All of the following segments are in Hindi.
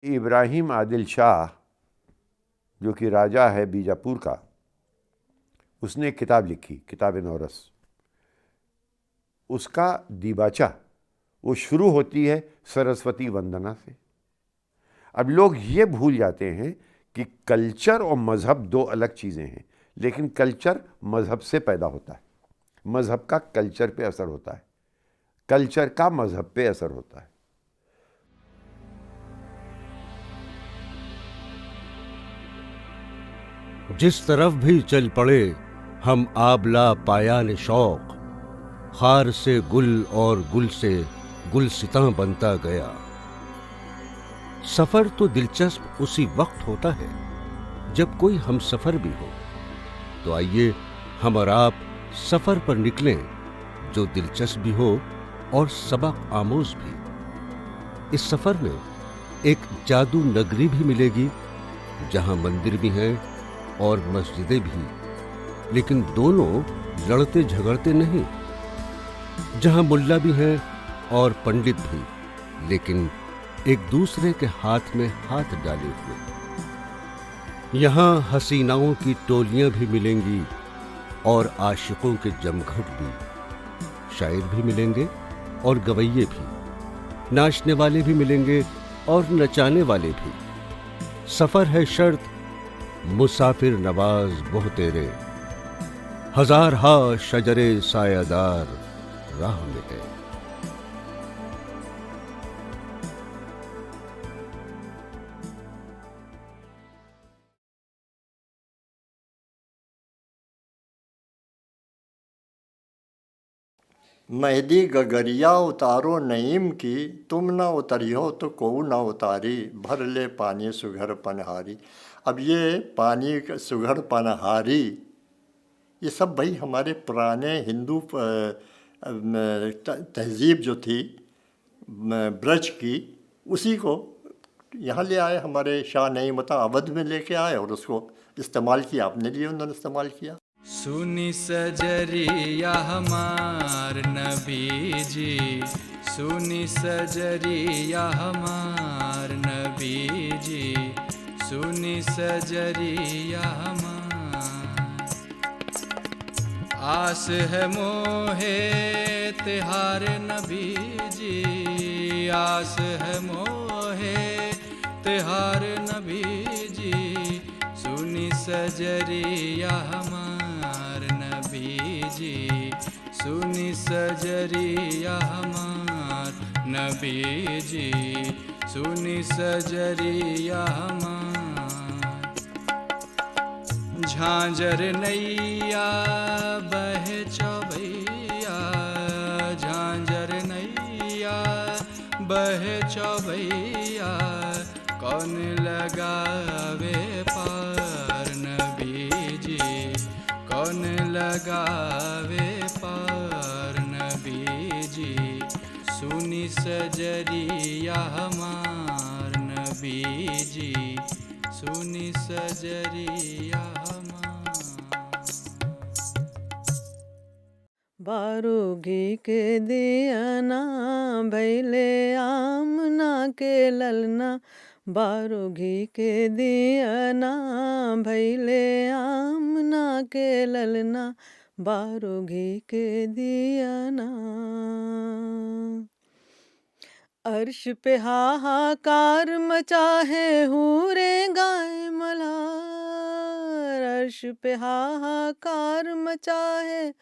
इब्राहिम आदिल शाह जो कि राजा है बीजापुर का, उसने एक किताब लिखी, किताब नौरस। उसका दीबाचा वो शुरू होती है सरस्वती वंदना से। अब लोग ये भूल जाते हैं कि कल्चर और मज़हब दो अलग चीज़ें हैं, लेकिन कल्चर मज़हब से पैदा होता है, मज़हब का कल्चर पे असर होता है, कल्चर का मज़हब पे असर होता है। जिस तरफ भी चल पड़े हम आबला पायान शौक, खार से गुल और गुल से गुलसितां बनता गया। सफर तो दिलचस्प उसी वक्त होता है जब कोई हम सफर भी हो। तो आइए हम और आप सफर पर निकलें जो दिलचस्प भी हो और सबक आमोज भी। इस सफर में एक जादू नगरी भी मिलेगी जहां मंदिर भी हैं और मस्जिदें भी, लेकिन दोनों लड़ते झगड़ते नहीं। जहां मुल्ला भी हैं और पंडित भी, लेकिन एक दूसरे के हाथ में हाथ डाले हुए। यहां हसीनाओं की टोलियां भी मिलेंगी और आशिकों के जमघट भी। शायर भी मिलेंगे और गवैये भी, नाचने वाले भी मिलेंगे और नचाने वाले भी। सफर है शर्त, मुसाफिर नवाज बोह तेरे, हजार हा शजरे सायादार राह में है। मेहदी गगरिया उतारो नईम की, तुम ना उतरियो तो कोऊ ना उतारी, भर ले पानी सुघर पनहारी। अब ये पानी सुघर पनहारी, ये सब भाई हमारे पुराने हिंदू तहजीब जो थी ब्रज की, उसी को यहाँ ले आए हमारे शाह नईमता अवध में लेके आए और उसको इस्तेमाल किया, अपने लिए उन्होंने इस्तेमाल किया। सुनी सजरिया हमार नबी जी, सुनी सजरिया हमार नबी जी, सुनी सजरिया हमार। आस है मोहे तिहार नबी जी, आस है मोहे तिहार नबी जी, सुनी सजरिया हमार नबी जी, सुनी सजरिया हमार नबी जी, सुनी सजरिया हमार। झांझर नैया बहे चौबैया, झांझर नैया बहे चौबैया, कौन लगावे पार नबी जी, कौन लगावे पार नबी जी, सुनी सजरिया हमार नबी जी, सुनी सजरिया हमार। बारूगी के दियाना भैले आमना के ललना, बारूगी के दियाना भैले आमना के ललना, बारूगी के दियाना। अर्श पे हाहाकार मचा है हूरे गाए मल्हार, अर्श पे हाहाकार मचा है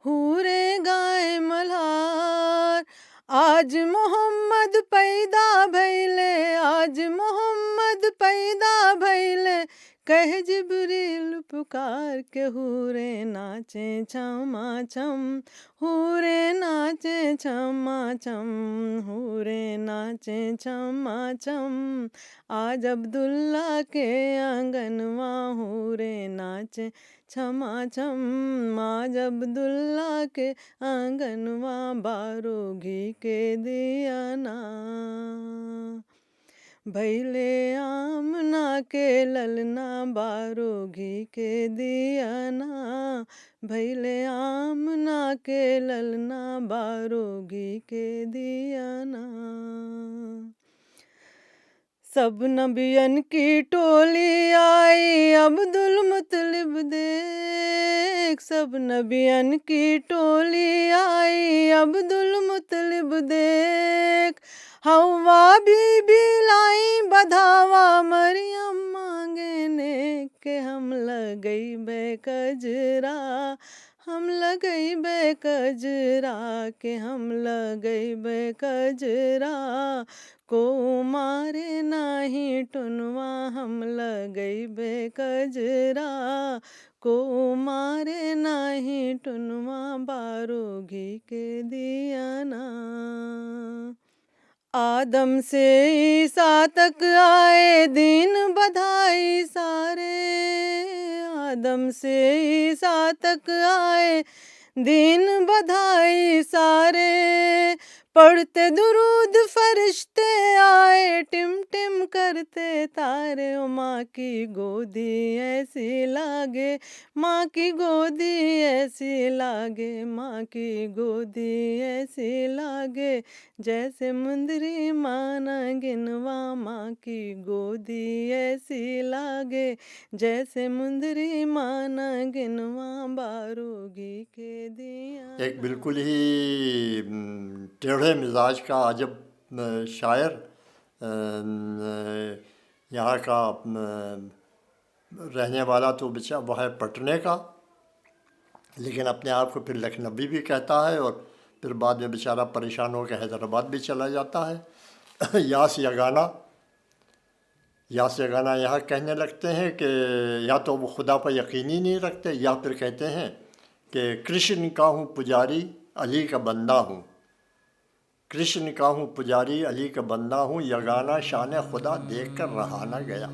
हूरे गाए मल्हार। आज मोहम्मद पैदा भैले, आज मोहम्मद पैदा भैले, कह जिब्रील पुकार के हूरे नाचे छमा छम, हूरे नाचे छमा छम, हूरे नाचे छमा छम। आज अब्दुल्ला के आंगनवा हूरे नाचे छमा छम, आज अब्दुल्ला के आंगनवा बारूगी के दियाना भैले आमना के ललना, बारूगी के दियाना भैले आमना के ललना, बारूगी के दियाना। सब नबियन की टोली आई अब्दुल मुत्तलिब देख, सब नबियन की टोली आई अब्दुल मुत्तलिब देख। हवा बीबी लाई बधावा मरियम मांगे ने के हम लगई बे कजरा, हम लगई बे कजरा के हम लगई बे कजरा। को मारे नाही टुनवा हम लगई बे कजरा, को मारे नाही टुनवा बारो घी के दियाना। आदम से ईसा तक आए दिन बधाई सारे, आदम से ईसा तक आए दिन बधाई सारे। पढ़ते दुरूद फरिश्ते आए टिम टिम करते तारे। ओ माँ की गोदी ऐसी लागे, माँ की गोदी ऐसी लागे, माँ की गोदी ऐसी लागे जैसे मुंदरी माना गिनवा। माँ की गोदी ऐसी लागे जैसे मुंदरी माना गिनवा बारो घी के दिया। एक बिल्कुल ही टेढ़े मिजाज का अजब शायर यहाँ का रहने वाला तो बेचा वह है पटने का, लेकिन अपने आप को फिर लखनवी भी कहता है और फिर बाद में बेचारा परेशान होकर हैदराबाद भी चला जाता है। यास यगाना यहाँ कहने लगते हैं कि या तो वो खुदा पर यकीन ही नहीं रखते, या फिर कहते हैं कि कृष्ण का हूँ पुजारी अली का बंदा हूँ, कृष्ण का हूँ पुजारी अली का बंदा हूँ, यगाना शान खुदा देख कर रहा न गया।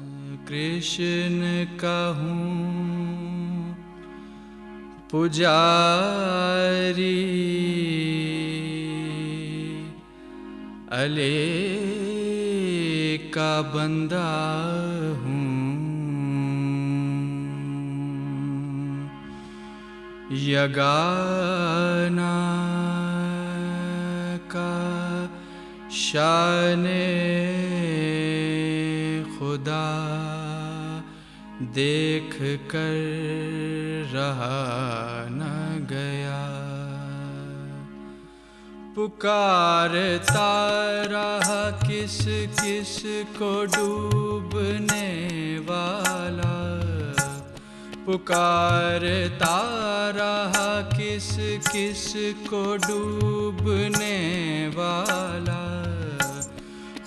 कृष्ण का हूँ पुजारी अली का बंदा हूँ, यगाना का शान खुदा देख कर रहा न गया। पुकारता रहा किस किस को डूबने वाला, पुकारता रहा किस किस को डूबने वाला।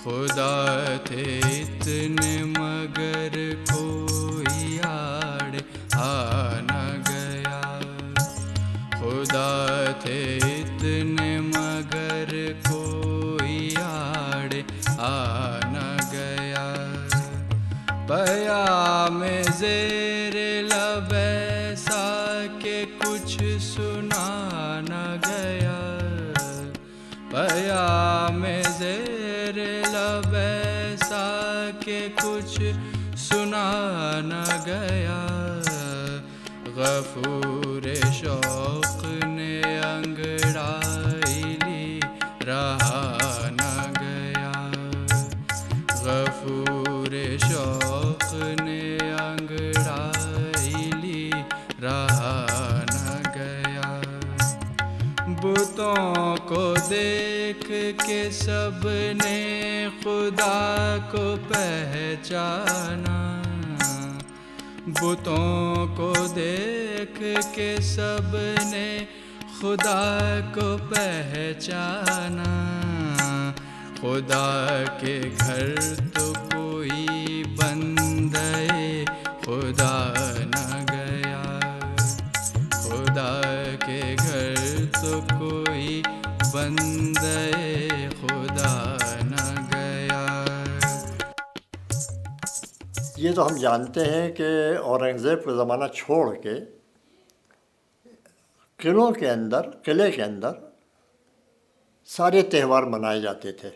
खुदा थे इतने मगर कोई आड़ आ न गया, खुदा थे इतने मगर कोई आड़ आ न गया। पया में ज़ेर लब ऐसा के कुछ सुना न गया, पया में ज़ेर लब ऐसा के कुछ सुना न गया। गफूर शौक़ ने अंगड़ाई ली रहा न गया, गफूर शौक़ ने अंगड़ाई ली रहा न गया। बुतों को देख के सबने खुदा को पहचाना, बुतों को देख के सबने खुदा को पहचाना। खुदा के घर तो कोई बंदे खुदा न गया, खुदा के घर तो कोई बंदे खुदा न गया। ये तो हम जानते हैं कि औरंगज़ेब का ज़माना छोड़ के किले के अंदर सारे त्यौहार मनाए जाते थे।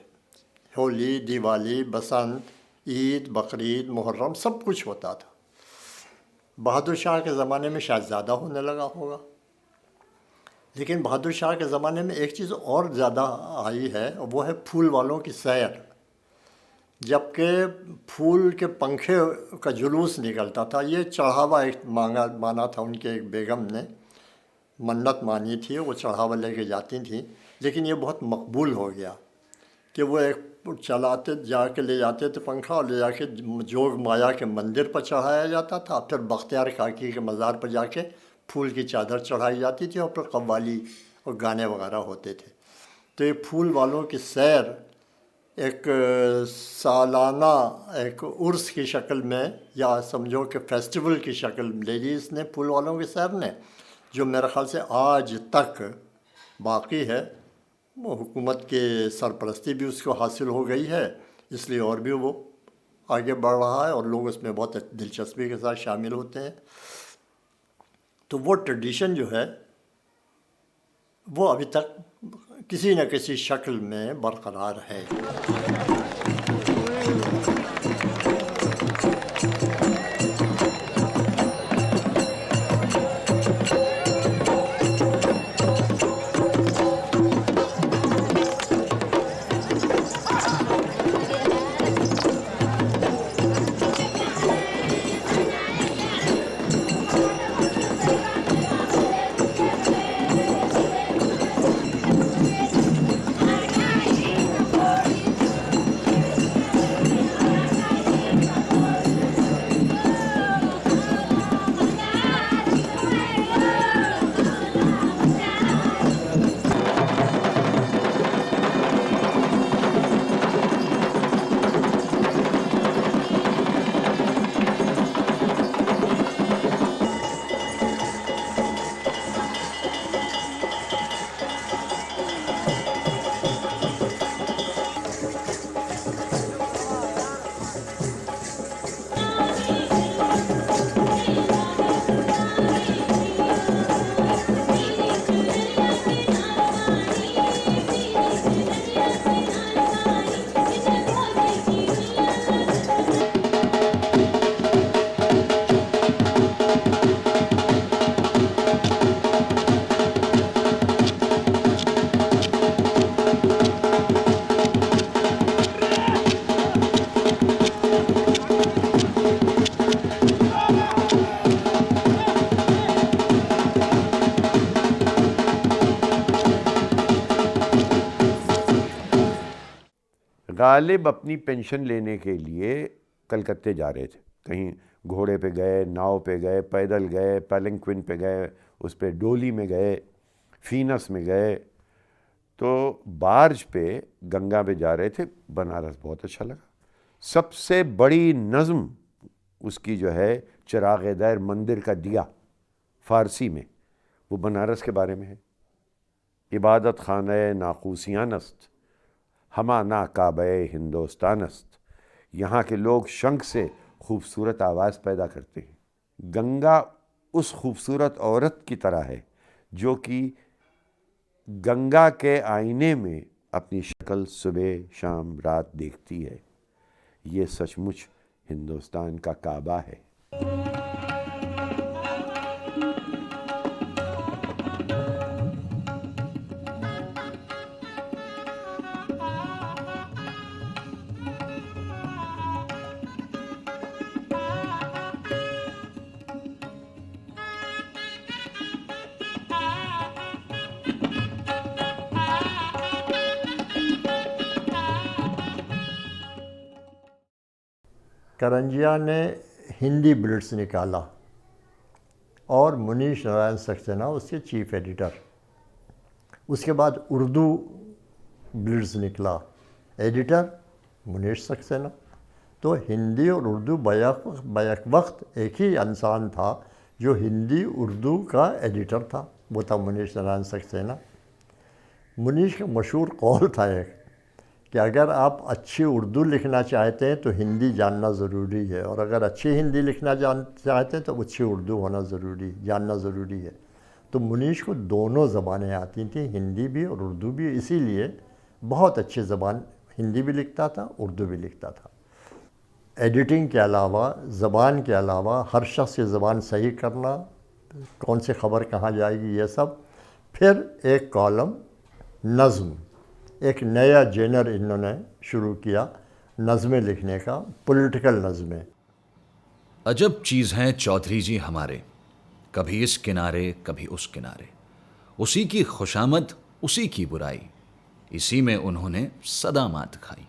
होली, दिवाली, बसंत, ईद, बकरीद, मुहर्रम सब कुछ होता था। बहादुर शाह के ज़माने में शायद ज़्यादा होने लगा होगा, लेकिन बहादुर शाह के ज़माने में एक चीज़ और ज़्यादा आई है, वो है फूल वालों की सैर। जबकि फूल के पंखे का जुलूस निकलता था। ये चढ़ावा एक माना था उनके एक बेगम ने, मन्नत मानी थी, वो चढ़ावा लेके जाती थी। लेकिन ये बहुत मकबूल हो गया कि वो एक चलाते जाके ले जाते थे पंखा, और ले जाके जोग माया के मंदिर पर चढ़ाया जाता था। फिर बख्तियार काकी के मज़ार पर जाके फूल की चादर चढ़ाई जाती थी, और फिर कव्वाली और गाने वगैरह होते थे। तो ये फूल वालों की सैर एक सालाना एक उर्स की शक्ल में, या समझो कि फेस्टिवल की शक्ल ले ली इसने फूल वालों की सैर ने, जो मेरे ख़्याल से आज तक बाकी है। वो हुकूमत के सरपरस्ती भी उसको हासिल हो गई है, इसलिए और भी वो आगे बढ़ रहा है और लोग उसमें बहुत दिलचस्पी के साथ शामिल होते हैं। तो वो ट्रेडिशन जो है वो अभी तक किसी न किसी शक्ल में बरकरार है। गालिब अपनी पेंशन लेने के लिए कलकत्ते जा रहे थे। कहीं घोड़े पे गए, नाव पे गए, पैदल गए, पैलंक्विन पे गए, उस पे डोली में गए, फीनस में गए। तो बार्ज पे गंगा पे जा रहे थे। बनारस बहुत अच्छा लगा। सबसे बड़ी नज़्म उसकी जो है चिराग दर मंदिर का दिया फ़ारसी में, वो बनारस के बारे में है। इबादत खाने नाकूसियानस्त हमा ना काबे हिंदुस्तानस्त। यहाँ के लोग शंख से खूबसूरत आवाज़ पैदा करते हैं। गंगा उस खूबसूरत औरत की तरह है जो कि गंगा के आईने में अपनी शक्ल सुबह शाम रात देखती है। ये सचमुच हिंदुस्तान का काबा है। करंजिया ने हिंदी बुलेट्स निकाला और मुनीश नारायण सक्सेना उसके चीफ एडिटर। उसके बाद उर्दू बुलेट्स निकला, एडिटर मुनीश सक्सेना। तो हिंदी और उर्दू बैक वक्त एक ही इंसान था जो हिंदी उर्दू का एडिटर था, वो था मुनीश नारायण सक्सेना। मुनीश का मशहूर कौल था एक कि अगर आप अच्छी उर्दू लिखना चाहते हैं तो हिंदी जानना ज़रूरी है, और अगर अच्छी हिंदी लिखना चाहते हैं तो अच्छी उर्दू होना जानना ज़रूरी है। तो मुनीश को दोनों ज़बानें आती थी, हिंदी भी और उर्दू भी, इसीलिए बहुत अच्छी ज़बान हिंदी भी लिखता था, उर्दू भी लिखता था। एडिटिंग के अलावा, ज़बान के अलावा हर शख्स की ज़बान सही करना, कौन सी ख़बर कहाँ जाएगी, ये सब। फिर एक कॉलम नज़्म, एक नया जेनर इन्होंने शुरू किया, नज़में लिखने का, पॉलिटिकल नज़में। अजब चीज़ हैं चौधरी जी हमारे, कभी इस किनारे कभी उस किनारे, उसी की खुशामद उसी की बुराई, इसी में उन्होंने सदा मात खाई।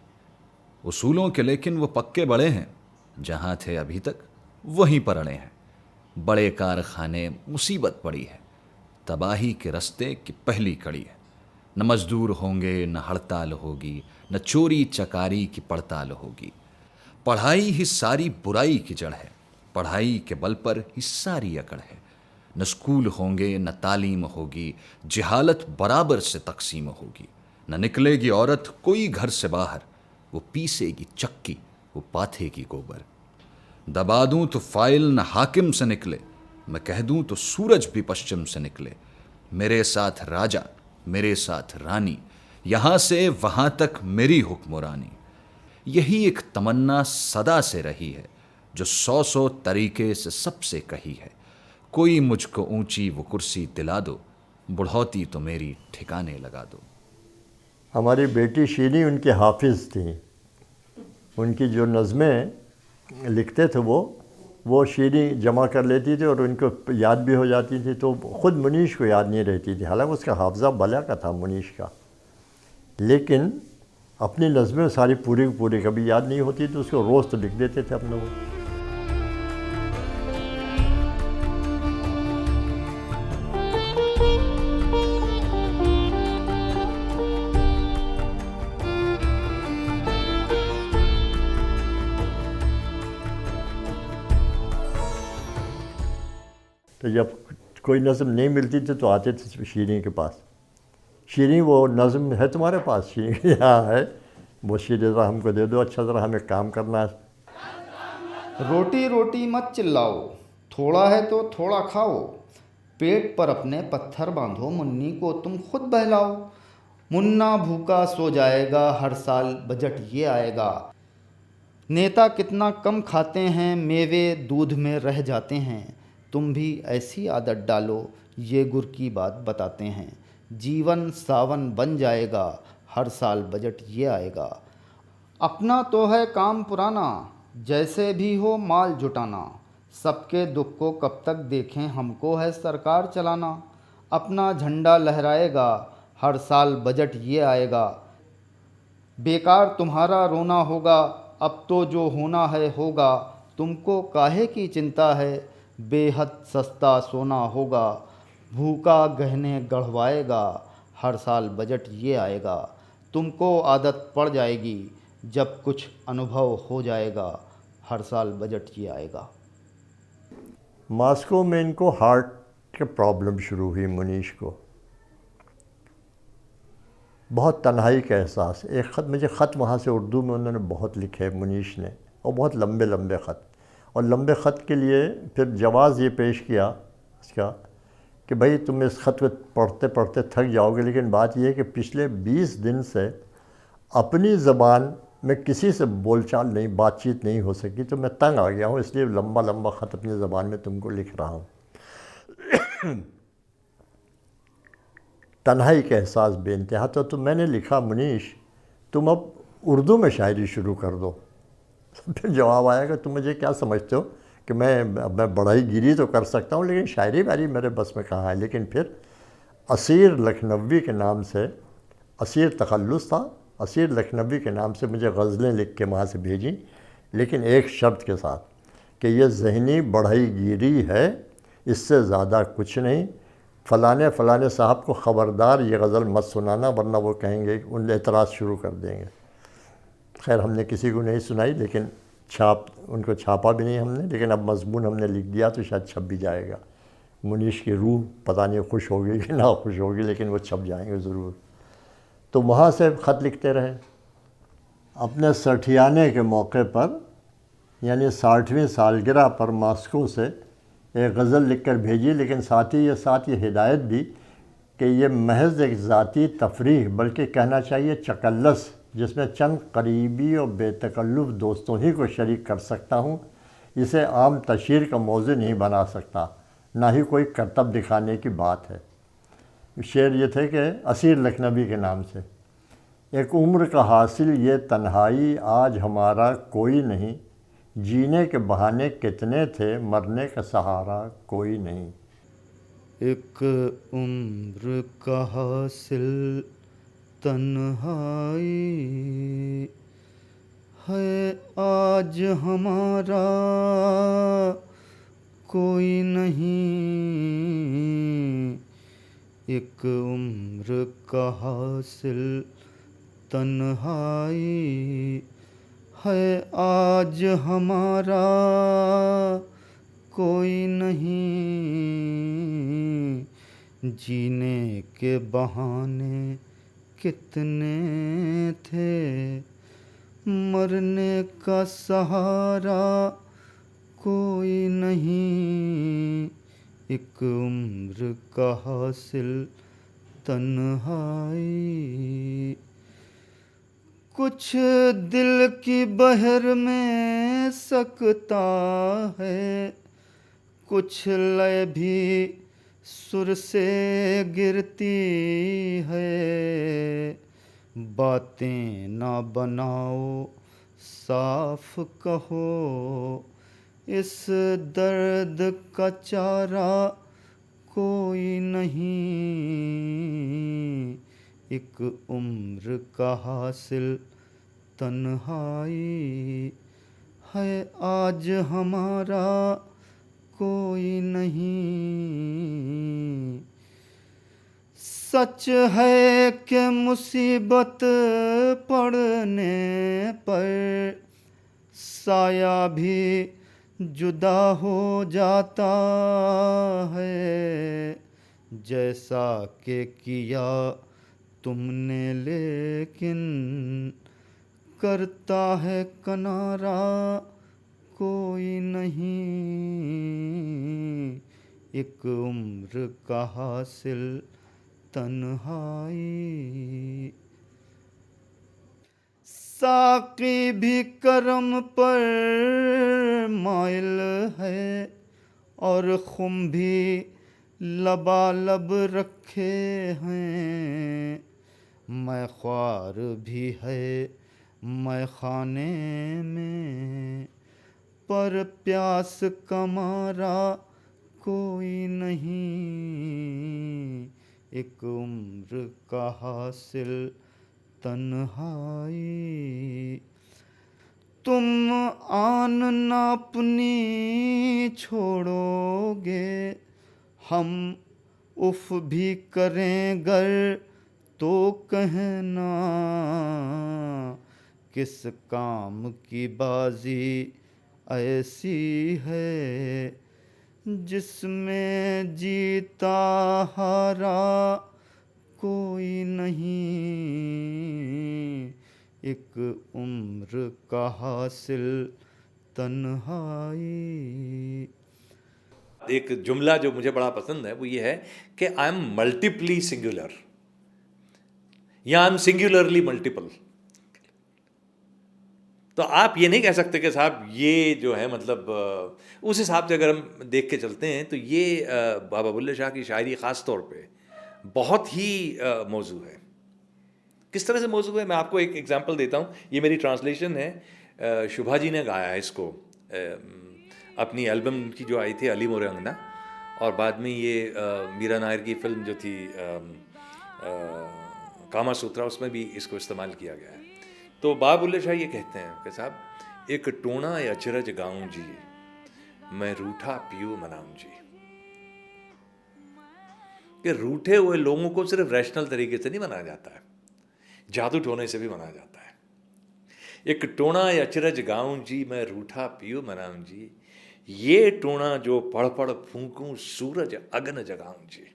उसूलों के लेकिन वो पक्के बड़े हैं, जहाँ थे अभी तक वहीं पर अड़े हैं। बड़े कारखाने मुसीबत पड़ी है, तबाही के रस्ते की पहली कड़ी है। न मजदूर होंगे, न हड़ताल होगी, न चोरी चकारी की पड़ताल होगी। पढ़ाई ही सारी बुराई की जड़ है, पढ़ाई के बल पर ही सारी अकड़ है। न स्कूल होंगे, न तालीम होगी, जहालत बराबर से तकसीम होगी। न निकलेगी औरत कोई घर से बाहर, वो पीसेगी चक्की, वो पाथेगी गोबर। दबा दूं तो फाइल न हाकिम से निकले, मैं कह दूं तो सूरज भी पश्चिम से निकले। मेरे साथ राजा, मेरे साथ रानी, यहां से वहां तक मेरी हुक्मरानी। यही एक तमन्ना सदा से रही है, जो 100 तरीके से सबसे कही है। कोई मुझको ऊंची वो कुर्सी दिला दो, बुढ़ौती तो मेरी ठिकाने लगा दो। हमारी बेटी शीरी उनके हाफिज़ थी। उनकी जो नज़में लिखते थे वो शीरी जमा कर लेती थी और उनको याद भी हो जाती थी, तो ख़ुद मुनीश को याद नहीं रहती थी। हालांकि उसका हाफजा बला का था मुनीश का, लेकिन अपनी नज़में सारी पूरी कभी याद नहीं होती, तो उसको रोज़ तो लिख देते थे अपने वो। तो जब कोई नज़म नहीं मिलती थी तो आते थे शीरी के पास। शीरी वो नज़म है तुम्हारे पास? शीरी यहाँ है। वो शीरी ज़रा हमको दे दो, अच्छा ज़रा हमें काम करना है। रोटी रोटी मत चिल्लाओ, थोड़ा है तो थोड़ा खाओ। पेट पर अपने पत्थर बांधो, मुन्नी को तुम खुद बहलाओ। मुन्ना भूखा सो जाएगा, हर साल बजट ये आएगा। नेता कितना कम खाते हैं, मेवे दूध में रह जाते हैं। तुम भी ऐसी आदत डालो, ये गुर की बात बताते हैं। जीवन सावन बन जाएगा, हर साल बजट ये आएगा। अपना तो है काम पुराना, जैसे भी हो माल जुटाना। सबके दुख को कब तक देखें, हमको है सरकार चलाना। अपना झंडा लहराएगा, हर साल बजट ये आएगा। बेकार तुम्हारा रोना होगा, अब तो जो होना है होगा। तुमको काहे की चिंता है, बेहद सस्ता सोना होगा। भूखा गहने गढ़वाएगा, हर साल बजट ये आएगा। तुमको आदत पड़ जाएगी, जब कुछ अनुभव हो जाएगा। हर साल बजट ये आएगा। मॉस्को में इनको हार्ट के प्रॉब्लम शुरू हुई मुनीश को। बहुत तन्हाई का एहसास। एक ख़त मुझे ख़त वहाँ से उर्दू में उन्होंने बहुत लिखे मुनीश ने, और बहुत लंबे लंबे ख़त। और लंबे ख़त के लिए फिर जवाज़ ये पेश किया इसका कि भाई तुम इस ख़त को पढ़ते पढ़ते थक जाओगे, लेकिन बात यह है कि पिछले 20 दिन से अपनी ज़बान में किसी से बोलचाल नहीं, बातचीत नहीं हो सकी, तो मैं तंग आ गया हूँ, इसलिए लंबा लंबा ख़त अपनी ज़बान में तुमको लिख रहा हूँ। तन्हाई का एहसास बेइंतहा। तो मैंने लिखा, मुनीश तुम अब उर्दू में शायरी शुरू कर दो। फिर जवाब आया कि तुम मुझे क्या समझते हो कि मैं बढ़ाई गिरी तो कर सकता हूँ, लेकिन शायरी वारी मेरे बस में कहाँ है। लेकिन फिर असीर लखनवी के नाम से, असीर तखल्लुस था, असीर लखनवी के नाम से मुझे गज़लें लिख के वहाँ से भेजी, लेकिन एक शर्त के साथ कि ये ज़हनी बढ़ाई गिरी है, इससे ज़्यादा कुछ नहीं। फ़लाने फ़लाने साहब को ख़बरदार ये गज़ल मत सुनाना, वरना वो कहेंगे, उन एतराज़ शुरू कर देंगे। खैर हमने किसी को नहीं सुनाई, लेकिन उनको छापा भी नहीं हमने, लेकिन अब मज़मून हमने लिख दिया तो शायद छप भी जाएगा। मुनीश की रूह पता नहीं खुश होगी कि ना खुश होगी, लेकिन वो छप जाएंगे ज़रूर। तो वहाँ से ख़त लिखते रहे। अपने 60 के मौके पर, यानी 60वीं सालगिरह पर मॉस्को से एक गज़ल लिख कर भेजी, लेकिन साथ ये हिदायत दी कि ये महज एक ज़ाती तफरीह, बल्कि कहना चाहिए चकल्लस, जिसमें चंद करीबी और बेतकल्लुफ़ दोस्तों ही को शरीक कर सकता हूँ। इसे आम तशहीर का मौज़ू नहीं बना सकता, ना ही कोई करतब दिखाने की बात है। शेर ये थे कि असीर लखनवी के नाम से एक उम्र का हासिल ये तन्हाई, आज हमारा कोई नहीं। जीने के बहाने कितने थे, मरने का सहारा कोई नहीं। एक उम्र का हासिल तन्हाई है आज हमारा कोई नहीं। एक उम्र का हासिल तन्हाई है आज हमारा कोई नहीं। जीने के बहाने कितने थे, मरने का सहारा कोई नहीं। एक उम्र का हासिल तन्हाई। कुछ दिल की बहर में सकता है, कुछ लय भी सुर से गिरती है। बातें ना बनाओ साफ कहो, इस दर्द का चारा कोई नहीं। एक उम्र का हासिल तन्हाई है आज हमारा कोई नहीं। सच है कि मुसीबत पड़ने पर साया भी जुदा हो जाता है। जैसा कि किया तुमने लेकिन करता है किनारा कोई नहीं। एक उम्र का हासिल तन्हाई। साकी भी करम पर माइल है और खुम भी लबालब रखे हैं। मैं ख्वार भी है मैं खाने में, पर प्यास का मारा कोई नहीं। एक उम्र का हासिल तन्हाई। तुम आन ना अपनी छोड़ोगे, हम उफ भी करें गर तो कहना। किस काम की बाजी ऐसी है, जिसमें जीता हारा कोई नहीं। एक उम्र का हासिल तन्हाई। एक जुमला जो मुझे बड़ा पसंद है वो ये है कि आई एम मल्टीपली सिंगुलर या आई एम सिंगुलरली मल्टीपल। तो आप ये नहीं कह सकते कि साहब ये जो है मतलब उस हिसाब से अगर हम देख के चलते हैं तो ये बाबा बुल्ले शाह की शायरी ख़ास तौर पे बहुत ही मौजू है। किस तरह से मौजू है मैं आपको एक एग्जांपल देता हूँ। ये मेरी ट्रांसलेशन है, शुभा जी ने गाया है इसको अपनी एल्बम की जो आई थी अली मोरे अंगना, और बाद में ये मीरा नायर की फिल्म जो थी कामा सूत्रा, उसमें भी इसको इस्तेमाल किया गया है। तो बाबा बुल्ले शाह ये कहते हैं कि साहब एक टोना अचरज गाऊं जी, मैं रूठा पियो मनाऊं जी। कि रूठे हुए लोगों को सिर्फ रैशनल तरीके से नहीं मनाया जाता है, जादू टोने से भी मनाया जाता है। एक टोना अचरज गाऊं जी, मैं रूठा पियो मनाऊं जी, ये टोना जो पढ़ पढ़ फूंकूं सूरज अगन जगाऊं जी।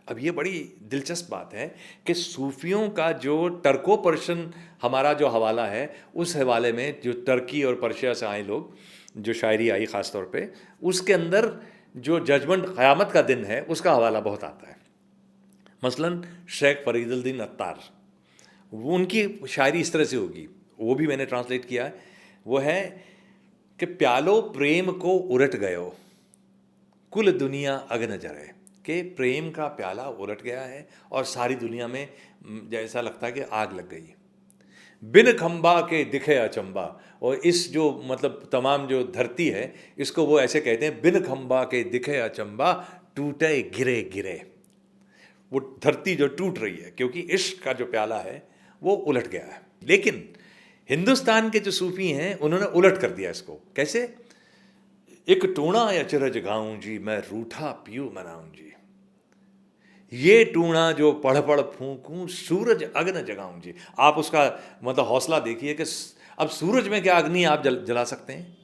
अब ये बड़ी दिलचस्प बात है कि सूफियों का जो टर्को पर्शियन हमारा जो हवाला है, उस हवाले में जो टर्की और पर्शिया से आए लोग जो शायरी आई ख़ास तौर पे, उसके अंदर जो जजमेंट क़यामत का दिन है उसका हवाला बहुत आता है। मसलन शेख फरीदुद्दीन अत्तार, वो उनकी शायरी इस तरह से होगी, वो भी मैंने ट्रांसलेट किया है। वो है कि प्यालो प्रेम को उलट गयो, कुल दुनिया अग न जरे। कि प्रेम का प्याला उलट गया है और सारी दुनिया में जैसा लगता है कि आग लग गई। बिन खंबा के दिखे अचंबा, और इस जो मतलब तमाम जो धरती है इसको वो ऐसे कहते हैं, बिन खंबा के दिखे अचंबा टूटे गिरे गिरे। वो धरती जो टूट रही है क्योंकि इश्क का जो प्याला है वो उलट गया है। लेकिन हिंदुस्तान के जो सूफी हैं उन्होंने उलट कर दिया इसको। कैसे? एक टूणा अचरज गाऊं जी, मैं रूठा पीऊ मनाऊं जी। ये टूणा जो पढ़ पढ़ फूंकूं, सूरज अग्न जगाऊं जी। आप उसका मतलब हौसला देखिए कि अब सूरज में क्या अग्नि आप जला सकते हैं?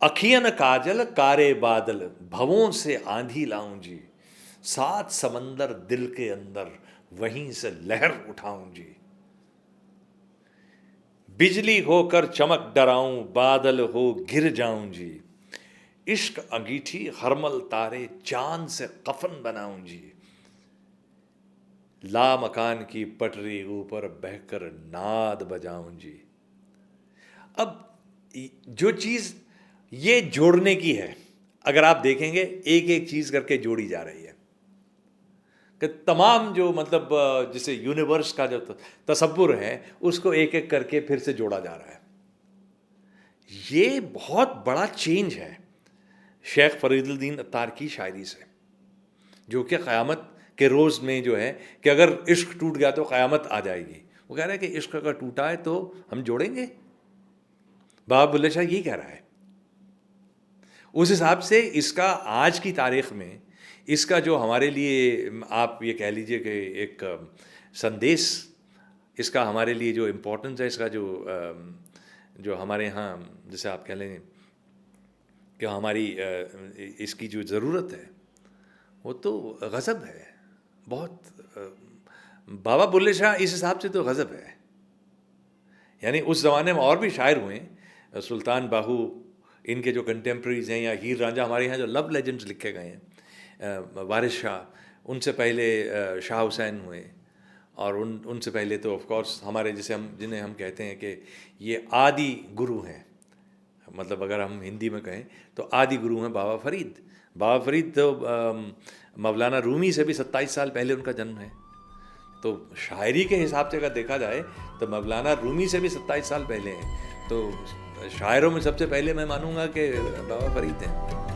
अखियन काजल कारे बादल, भवों से आंधी लाऊं जी। सात समंदर दिल के अंदर, वहीं से लहर उठाऊं जी। बिजली होकर चमक डराऊं, बादल हो गिर जाऊं जी। इश्क अंगीठी हरमल तारे, चांद से कफन बनाऊं जी। ला मकान की पटरी ऊपर बहकर नाद बजाऊं जी। अब जो चीज ये जोड़ने की है, अगर आप देखेंगे एक एक चीज करके जोड़ी जा रही है कि तमाम जो मतलब जैसे यूनिवर्स का जो तसव्वुर है उसको एक एक करके फिर से जोड़ा जा रहा है। ये बहुत बड़ा चेंज है शेख फरीदुद्दीन अत्तार की शायरी से, जो कि क़यामत के रोज़ में जो है कि अगर इश्क टूट गया तो क़यामत आ जाएगी। वो कह रहा है कि इश्क अगर टूटा है तो हम जोड़ेंगे। बाबा बुल्ले शाह यही कह रहा है। उस हिसाब से इसका आज की तारीख़ में इसका जो हमारे लिए आप ये कह लीजिए कि एक संदेश, इसका हमारे लिए जो इम्पोर्टेंस है, इसका जो हमारे यहाँ जैसे आप कह लें कि हमारी इसकी जो ज़रूरत है वो तो गज़ब है बहुत। बाबा बुल्ले शाह इस हिसाब से तो गज़ब है। यानी उस ज़माने में और भी शायर हुए, सुल्तान बाहू, इनके जो कंटेम्प्रेरीज हैं, या हीर रांझा, हमारे यहाँ जो लव लेजेंड्स लिखे गए हैं, वारिस शाह, उनसे पहले शाह हुसैन हुए, और उनसे पहले तो ऑफ कोर्स हमारे जैसे जिन्हें हम कहते हैं कि ये आदि गुरु हैं, मतलब अगर हम हिंदी में कहें तो आदि गुरु हैं बाबा फरीद। बाबा फरीद तो मौलाना रूमी से भी 27 साल पहले उनका जन्म है। तो शायरी के हिसाब से अगर देखा जाए तो मौलाना रूमी से भी 27 साल पहले हैं। तो शायरों में सबसे पहले मैं मानूंगा कि बाबा फरीद हैं।